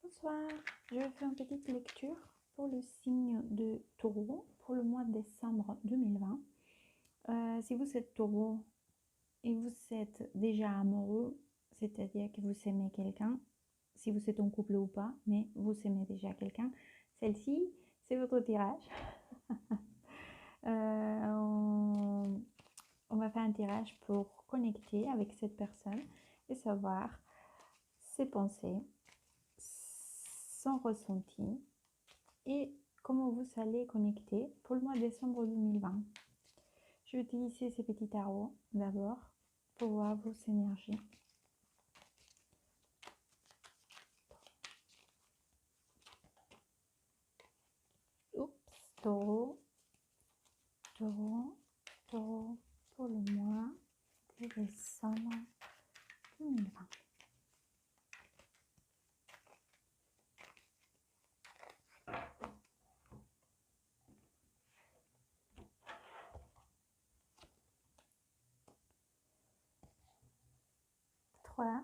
Bonsoir, je fais une petite lecture pour le signe de Taureau pour le mois de décembre 2020. Si vous êtes Taureau et vous êtes déjà amoureux, c'est-à-dire que vous aimez quelqu'un, si vous êtes en couple ou pas, mais vous aimez déjà quelqu'un, celle-ci, c'est votre tirage. On va faire un tirage pour connecter avec cette personne et savoir ses pensées, son ressenti et comment vous allez connecter pour le mois de décembre 2020. Je vais utiliser ces petits tarots d'abord pour voir vos énergies. Oups, taureau, taureau, taureau pour le mois de décembre 2020. Trois.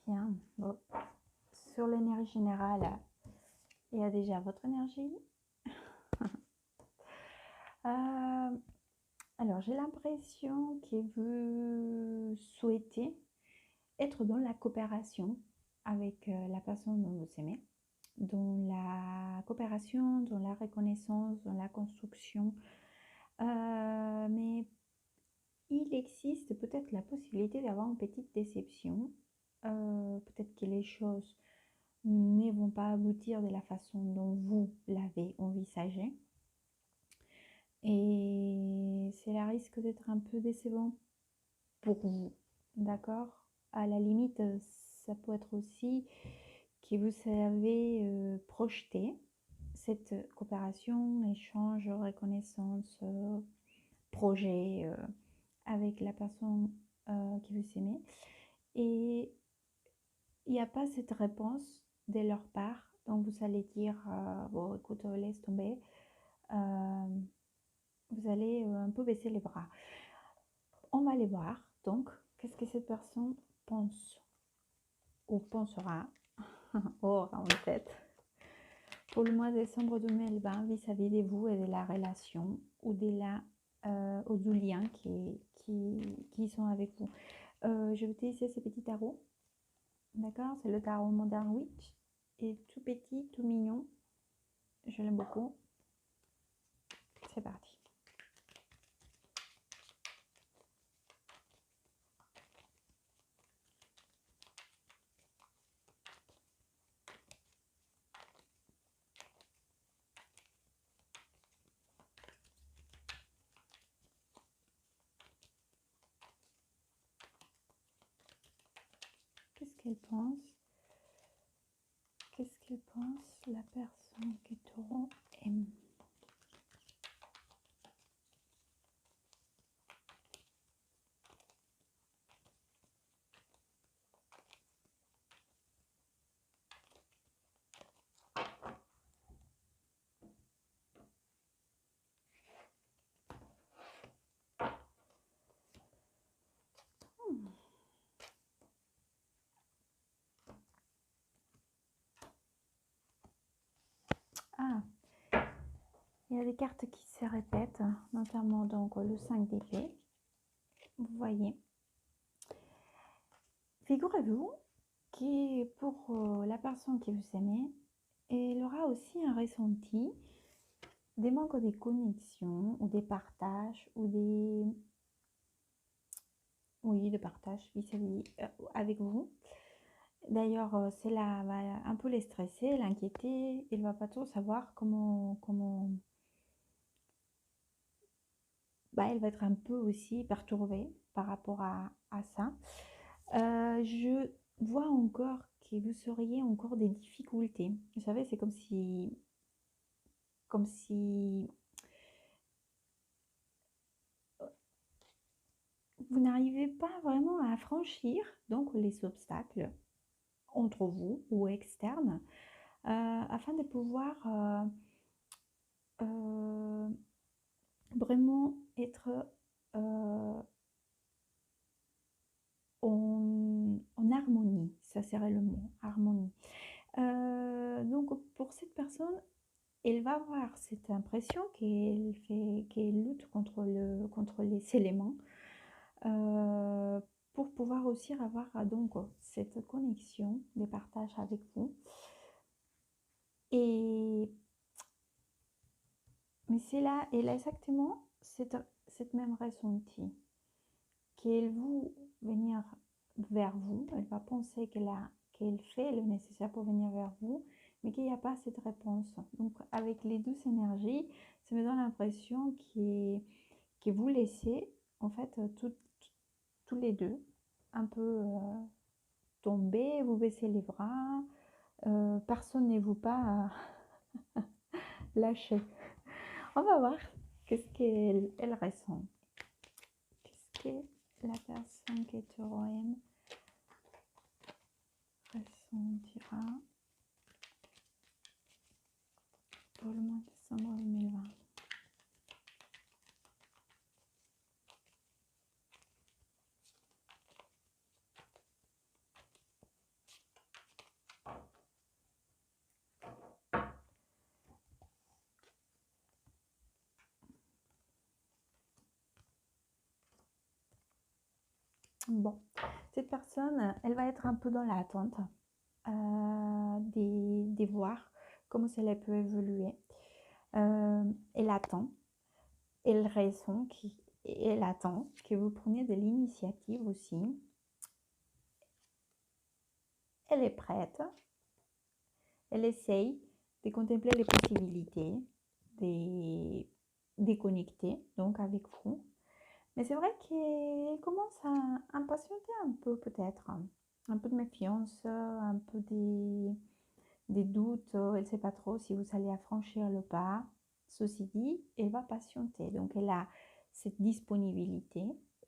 Bien. Bon. Sur l'énergie générale, il y a déjà votre énergie. Alors, j'ai l'impression que vous souhaitez être dans la coopération avec la personne dont vous aimez, dans la coopération, dans la reconnaissance, dans la construction. Mais il existe peut-être la possibilité d'avoir une petite déception. Peut-être que les choses ne vont pas aboutir de la façon dont vous l'avez envisagé. Et cela risque d'être un peu décevant pour vous, d'accord? À la limite, ça peut être aussi que vous avez projeté cette coopération, échange, reconnaissance, projet avec la personne que vous aimez. Et il n'y a pas cette réponse de leur part, donc vous allez dire, bon écoute, laisse tomber. Vous allez un peu baisser les bras. On va aller voir, donc, qu'est-ce que cette personne pense ou pensera, aura en tête pour le mois de décembre 2020 vis-à-vis de vous et de la relation ou du lien qui sont avec vous. Je vais utiliser ces petits tarots, d'accord? C'est le tarot Modern Witch, et tout petit, tout mignon, je l'aime beaucoup. C'est parti. Qu'est-ce qu'elle pense? Qu'est-ce qu'elle pense, la personne que Taureau aime? Ah, il y a des cartes qui se répètent, notamment donc le 5 d'épée. Vous voyez. Figurez-vous que pour la personne que vous aimez, elle aura aussi un ressenti des manques de connexion ou des partages ou des... Oui, de partage vis-à-vis avec vous. D'ailleurs, cela va un peu les stresser, l'inquiéter. Il ne va pas trop savoir comment... Bah, elle va être un peu aussi perturbée par rapport à ça. Je vois encore que vous auriez encore des difficultés. Vous savez, c'est comme si vous n'arrivez pas vraiment à franchir donc les obstacles entre vous ou externes afin de pouvoir vraiment être en harmonie. Ça serait le mot, harmonie. Donc pour cette personne, elle va avoir cette impression qu'elle lutte contre les éléments pour pouvoir aussi avoir donc cette connexion des partages avec vous. Mais c'est là, elle a exactement cette même ressenti qu'elle veut venir vers vous. Elle va penser qu'elle fait le nécessaire pour venir vers vous, mais qu'il n'y a pas cette réponse. Donc avec les douces énergies, ça me donne l'impression que vous laissez en fait tous les deux un peu tomber, vous baissez les bras, personne ne vous pas lâcher. On va voir qu'est-ce qu'elle ressent. Qu'est-ce que la personne qui est taureau ressentira pour le mois de décembre 2020. Bon, cette personne, elle va être un peu dans l'attente de voir comment cela peut évoluer. Elle attend, elle ressent, elle attend que vous preniez de l'initiative aussi. Elle est prête, elle essaye de contempler les possibilités, de déconnecter donc avec vous. Mais c'est vrai qu'elle commence à impatienter un peu peut-être, un peu de méfiance, un peu des doutes, elle ne sait pas trop si vous allez franchir le pas. Ceci dit, elle va patienter, donc elle a cette disponibilité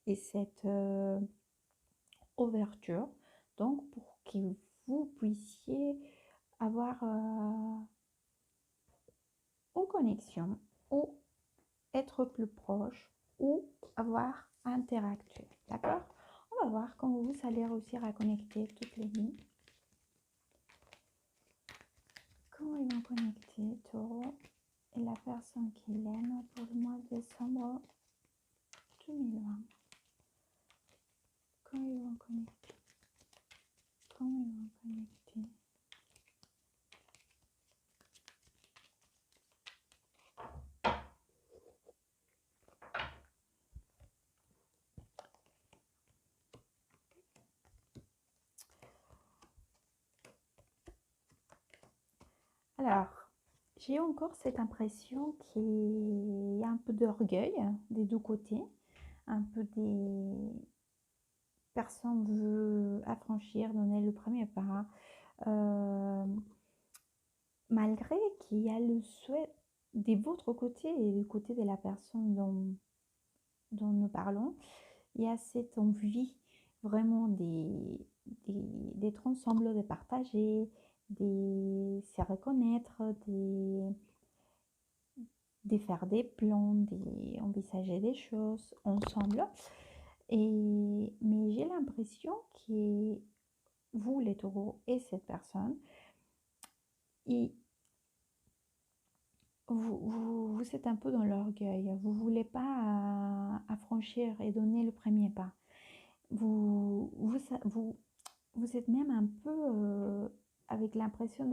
et cette ouverture, donc pour que vous puissiez avoir une connexion ou être plus proche ou avoir interactué. D'accord? On va voir comment vous allez réussir à connecter toutes les lignes. Comment ils vont connecter Taureau et la personne qui l'aime pour le mois de décembre 2020. Comment ils vont connecter? Comment ils vont connecter? Alors, j'ai encore cette impression qu'il y a un peu d'orgueil des deux côtés, un peu des personnes veulent affranchir, donner le premier pas, malgré qu'il y a le souhait de votre côté et du côté de la personne dont nous parlons, il y a cette envie vraiment d'être ensemble, de partager, de se reconnaître, de faire des plans, d'envisager des choses ensemble. Mais j'ai l'impression que vous, les taureaux, et cette personne, vous êtes un peu dans l'orgueil. Vous ne voulez pas affranchir et donner le premier pas. Vous êtes même un peu avec l'impression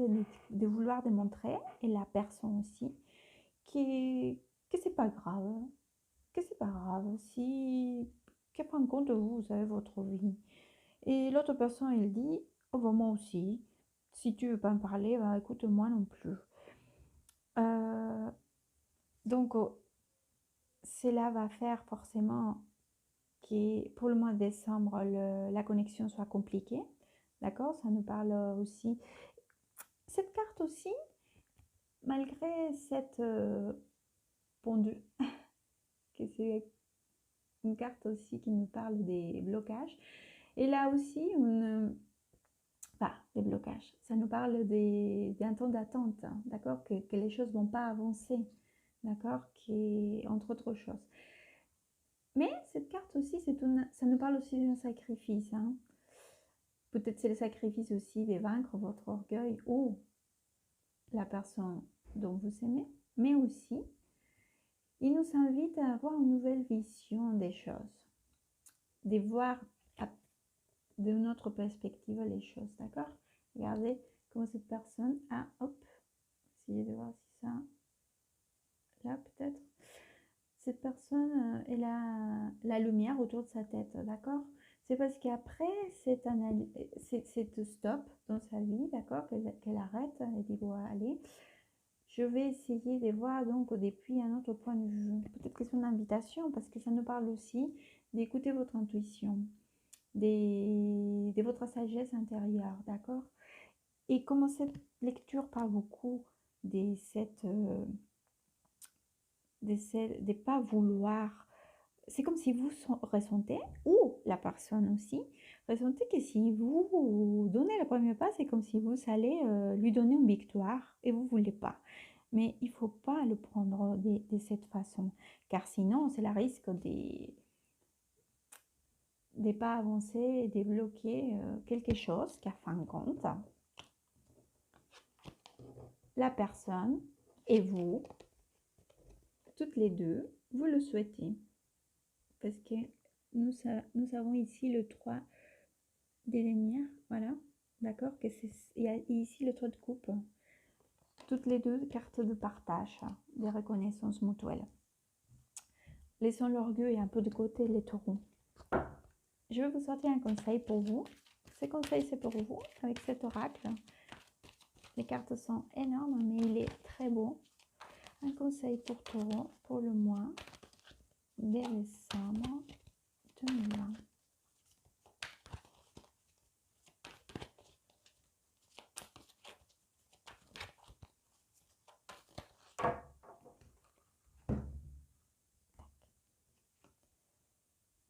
de vouloir démontrer, et la personne aussi, que c'est pas grave, si qu'à prendre compte de vous, vous avez votre vie. Et l'autre personne, elle dit, oh ben moi aussi, si tu veux pas me parler, bah, écoute, moi non plus. Donc, cela va faire forcément que pour le mois de décembre, la connexion soit compliquée. D'accord? Ça nous parle aussi. Cette carte aussi, malgré cette pendule, que c'est une carte aussi qui nous parle des blocages. Et là aussi, des blocages. Ça nous parle d'un temps d'attente, hein, d'accord, que les choses ne vont pas avancer, d'accord, entre autres choses. Mais cette carte aussi, ça nous parle aussi d'un sacrifice. Hein. Peut-être c'est le sacrifice aussi de vaincre votre orgueil ou la personne dont vous aimez, mais aussi, il nous invite à avoir une nouvelle vision des choses, de voir de notre perspective les choses, d'accord? Regardez comment cette personne a, hop, essayez de voir si ça, là peut-être, cette personne, elle a la lumière autour de sa tête, d'accord? C'est parce qu'après cette stop dans sa vie, d'accord, qu'elle arrête, elle dit, bon, allez, je vais essayer de voir donc depuis un autre point de vue. Peut-être que c'est une invitation, parce que ça nous parle aussi d'écouter votre intuition, de votre sagesse intérieure, d'accord? Et comme cette lecture parle beaucoup de de pas vouloir, c'est comme si vous ressentez, ou la personne aussi, ressentez que si vous donnez le premier pas, c'est comme si vous allez lui donner une victoire et vous ne voulez pas. Mais il ne faut pas le prendre de cette façon, car sinon, c'est le risque de pas avancer et de bloquer quelque chose qu'à fin de compte, la personne et vous, toutes les deux, vous le souhaitez. Parce que nous avons ici le 3 des lumières, voilà, d'accord, que il y a ici le 3 de coupe, toutes les deux cartes de partage, de reconnaissance mutuelle. Laissons l'orgueil un peu de côté, les taureaux. Je vais vous sortir un conseil pour vous. Ce conseil, c'est pour vous, avec cet oracle. Les cartes sont énormes, mais il est très beau. Un conseil pour taureau pour le mois de décembre 2020.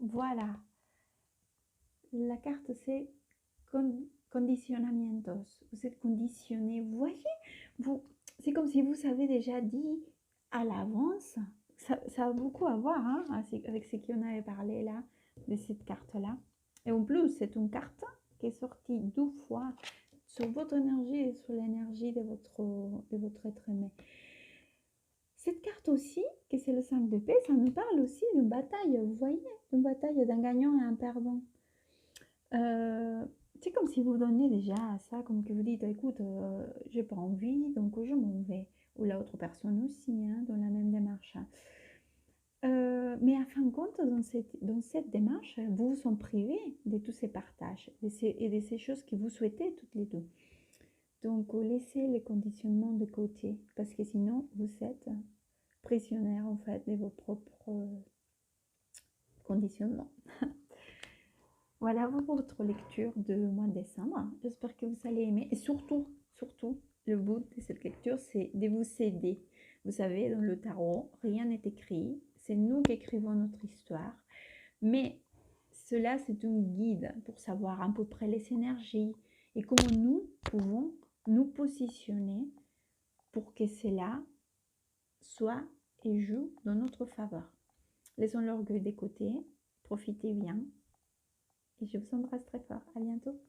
Voilà. La carte, c'est condicionamientos. Vous êtes conditionné. Vous voyez, c'est comme si vous avez déjà dit à l'avance. Ça a beaucoup à voir hein, avec ce qu'on avait parlé là, de cette carte-là. Et en plus, c'est une carte qui est sortie 2 fois sur votre énergie et sur l'énergie de votre être aimé. Cette carte aussi, que c'est le 5 de paix, ça nous parle aussi d'une bataille, vous voyez, d'une bataille d'un gagnant et un perdant. C'est comme si vous donnez déjà à ça, comme que vous dites, écoute, j'ai pas envie, donc je m'en vais. Ou la autre personne aussi, hein, dans la même démarche. Mais à fin de compte, dans cette démarche, vous vous en privez de tous ces partages et de ces choses que vous souhaitez toutes les deux. Donc, laissez les conditionnements de côté, parce que sinon, vous êtes prisonnière, en fait, de vos propres conditionnements. Voilà votre lecture de mois de décembre. J'espère que vous allez aimer. Et surtout, le but de cette lecture, c'est de vous aider. Vous savez, dans le tarot, rien n'est écrit. C'est nous qui écrivons notre histoire. Mais cela, c'est un guide pour savoir à peu près les énergies et comment nous pouvons nous positionner pour que cela soit et joue dans notre faveur. Laissons l'orgueil de côté. Profitez bien. Et je vous embrasse très fort. À bientôt.